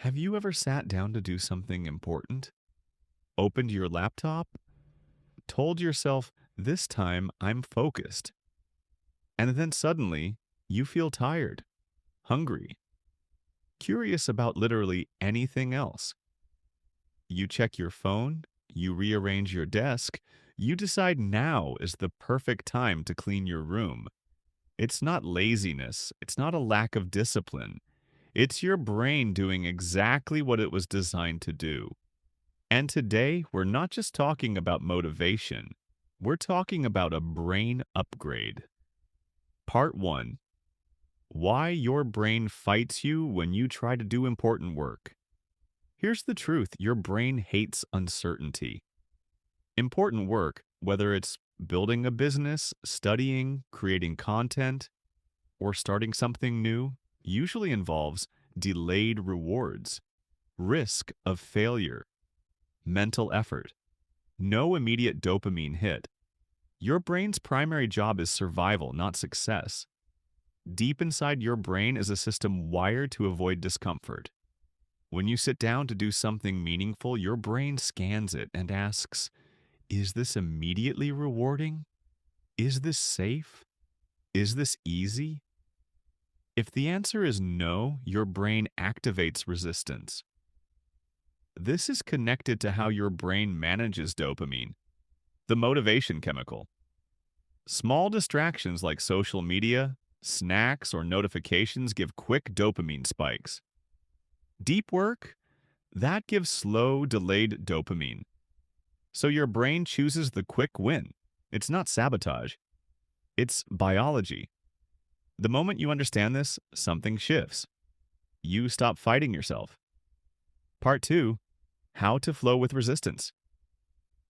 Have you ever sat down to do something important, opened your laptop, told yourself, this time I'm focused, and then suddenly you feel tired, hungry, curious about literally anything else? You check your phone, you rearrange your desk, you decide now is the perfect time to clean your room. It's not laziness, it's not a lack of discipline. It's your brain doing exactly what it was designed to do. And today, we're not just talking about motivation, we're talking about a brain upgrade. Part 1: Why your brain fights you when you try to do important work. Here's the truth: your brain hates uncertainty. Important work, whether it's building a business, studying, creating content, or starting something new, usually involves delayed rewards, risk of failure, mental effort, no immediate dopamine hit. Your brain's primary job is survival, not success. Deep inside your brain is a system wired to avoid discomfort. When you sit down to do something meaningful, your brain scans it and asks, is this immediately rewarding? Is this safe? Is this easy? If the answer is no, your brain activates resistance. This is connected to how your brain manages dopamine, the motivation chemical. Small distractions like social media, snacks, or notifications give quick dopamine spikes. Deep work, that gives slow, delayed dopamine. So your brain chooses the quick win. It's not sabotage. It's biology. The moment you understand this, something shifts. You stop fighting yourself. Part 2: How to flow with resistance.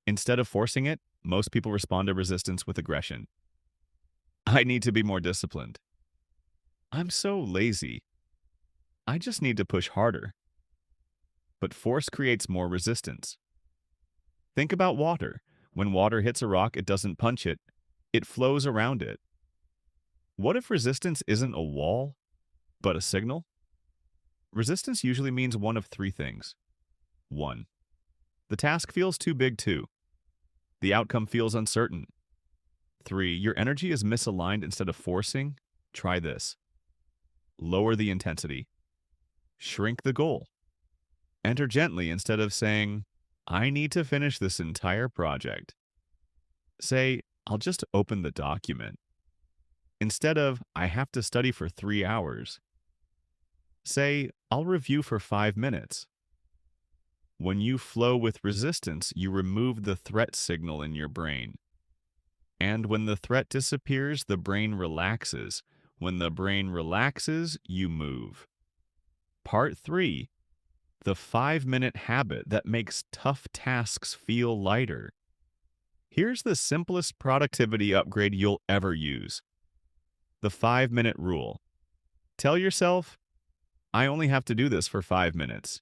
Instead of forcing it, most people respond to resistance with aggression. I need to be more disciplined. I'm so lazy. I just need to push harder. But force creates more resistance. Think about water. When water hits a rock, it doesn't punch it, it flows around it. What if resistance isn't a wall, but a signal? Resistance usually means one of three things. 1. The task feels too big. 2. The outcome feels uncertain. 3. Your energy is misaligned. Instead of forcing, try this. Lower the intensity. Shrink the goal. Enter gently instead of saying, I need to finish this entire project. Say, I'll just open the document. Instead of, I have to study for 3 hours. Say, I'll review for 5 minutes. When you flow with resistance, you remove the threat signal in your brain. And when the threat disappears, the brain relaxes. When the brain relaxes, you move. Part 3: The 5-minute habit that makes tough tasks feel lighter. Here's the simplest productivity upgrade you'll ever use. The 5-minute rule. Tell yourself, I only have to do this for 5 minutes.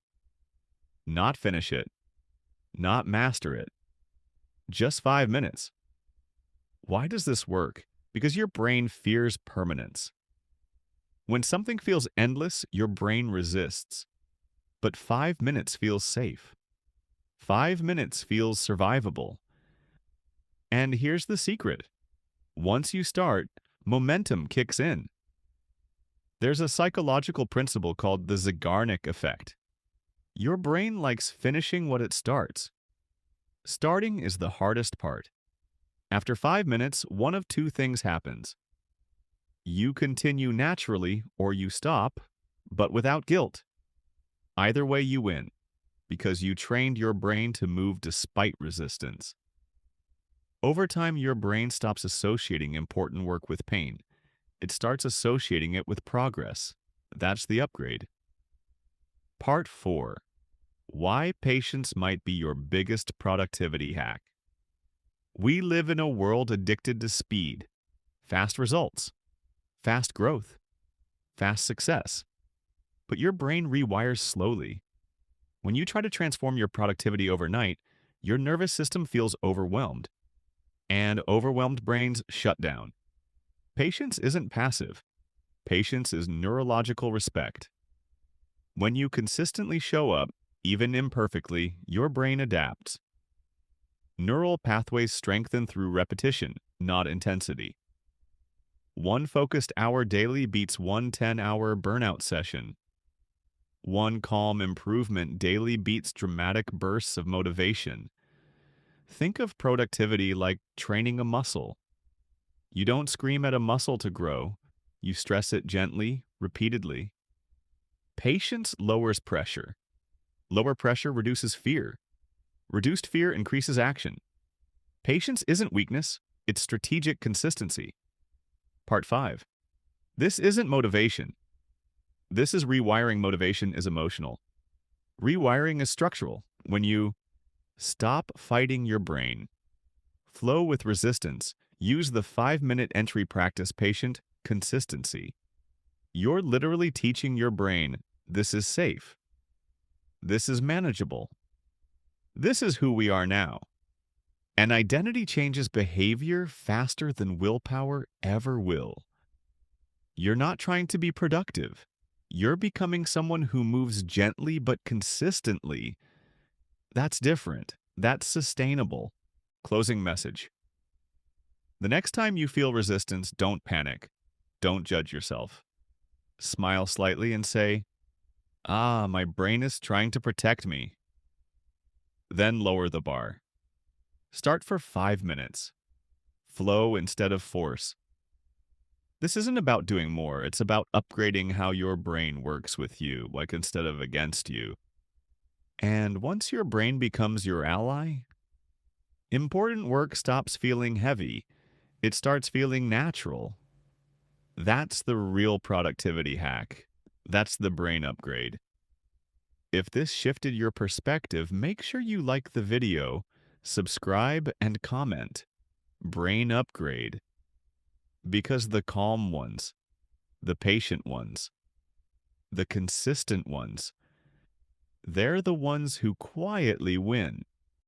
Not finish it. Not master it. Just 5 minutes. Why does this work? Because your brain fears permanence. When something feels endless, your brain resists. But 5 minutes feels safe. 5 minutes feels survivable. And here's the secret. Once you start, momentum kicks in. There's a psychological principle called the Zeigarnik effect. Your brain likes finishing what it starts. Starting is the hardest part. After 5 minutes, one of two things happens. You continue naturally or you stop, but without guilt. Either way you win, because you trained your brain to move despite resistance. Over time, your brain stops associating important work with pain. It starts associating it with progress. That's the upgrade. Part 4: Why patience might be your biggest productivity hack. We live in a world addicted to speed, fast results, fast growth, fast success. But your brain rewires slowly. When you try to transform your productivity overnight, your nervous system feels overwhelmed. And overwhelmed brains shut down. Patience isn't passive. Patience is neurological respect. When you consistently show up, even imperfectly, your brain adapts. Neural pathways strengthen through repetition, not intensity. One focused hour daily beats one 10-hour burnout session. One calm improvement daily beats dramatic bursts of motivation. Think of productivity like training a muscle. You don't scream at a muscle to grow. You stress it gently, repeatedly. Patience lowers pressure. Lower pressure reduces fear. Reduced fear increases action. Patience isn't weakness, it's strategic consistency. Part 5. This isn't motivation. This is rewiring. Motivation is emotional. Rewiring is structural. When you stop fighting your brain, flow with resistance, use the 5-minute entry practice, patient consistency. You're literally teaching your brain, this is safe. This is manageable. This is who we are now. And identity changes behavior faster than willpower ever will. You're not trying to be productive. You're becoming someone who moves gently but consistently. That's different. That's sustainable. Closing message. The next time you feel resistance, don't panic. Don't judge yourself. Smile slightly and say, my brain is trying to protect me. Then lower the bar. Start for 5 minutes. Flow instead of force. This isn't about doing more. It's about upgrading how your brain works with you, like instead of against you. And once your brain becomes your ally, important work stops feeling heavy. It starts feeling natural. That's the real productivity hack. That's the brain upgrade. If this shifted your perspective, make sure you like the video, subscribe, and comment. Brain upgrade. Because the calm ones, the patient ones, the consistent ones, they're the ones who quietly win.